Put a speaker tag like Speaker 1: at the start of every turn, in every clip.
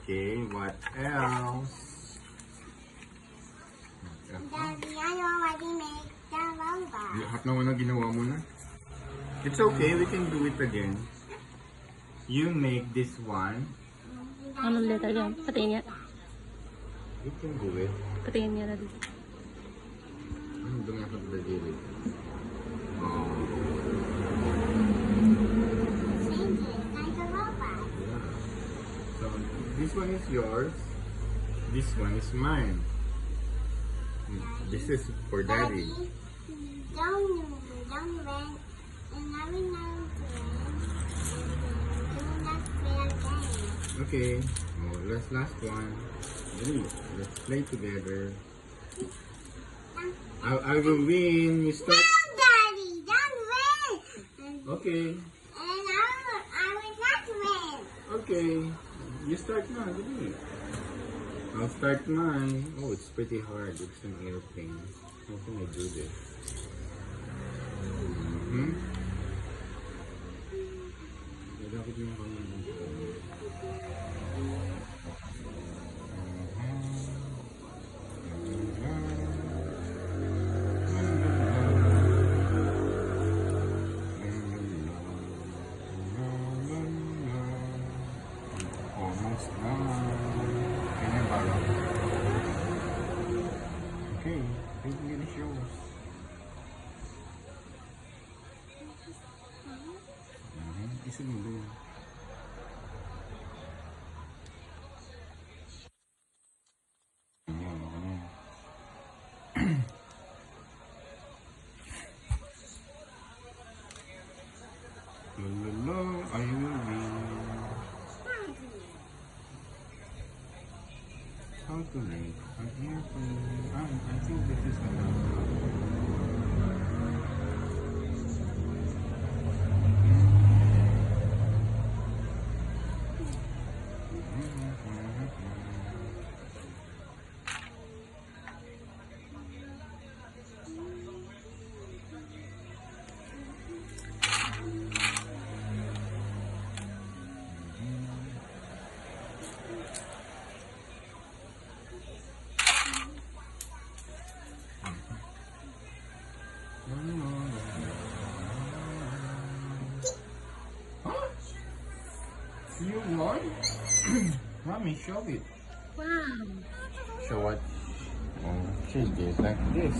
Speaker 1: Okay, what else?
Speaker 2: Daddy, I already made the robot.
Speaker 1: Lahat naman na ginawa mo na. It's okay, we can do it again. You make this one.
Speaker 3: Anong letter yan? Patingin niya.
Speaker 1: You can do it.
Speaker 3: Patingin niya na dito.
Speaker 1: Ano doon nga pagdadili? Oh.
Speaker 2: Change it like a robot.
Speaker 1: Yeah. So, this one is yours. This one is mine. This is for Daddy.
Speaker 2: Don't rent. And every now and then, do not play again.
Speaker 1: Okay. Oh, last one. Ready? Let's play together. I will win. You start.
Speaker 2: No, Daddy, don't win.
Speaker 1: Okay.
Speaker 2: And I will not win.
Speaker 1: Okay. You start now. Ready? I'll start mine. Oh, it's pretty hard. It's an airplane. How can I do this? Mm-hmm. Dapat yung almost done. Ganyan para. Okay, finish yours. Isa mo doon. Lala, I will win. How to make an airplane? I think this is enough. You won? Mommy, show it.
Speaker 3: Wow!
Speaker 1: Show what? Oh, she did like this.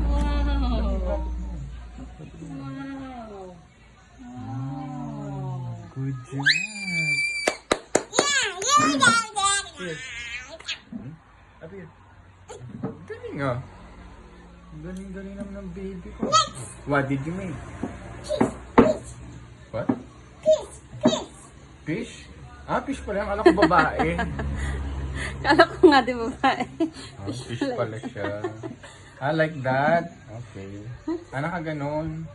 Speaker 3: Wow! Wow!
Speaker 1: Good job.
Speaker 2: Yeah, you did it.
Speaker 1: Up here. Galing ah. Galing naman ng baby ko. What did you make? What? Fish? Ah, fish pala. Akala ko babae.
Speaker 3: Kala ko nga di babae.
Speaker 1: Oh, fish pala siya. Ah, like that? Okay. Ah, nakaganon.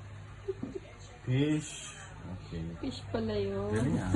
Speaker 1: Fish. Okay.
Speaker 3: Fish pala yun.
Speaker 1: Galing ah.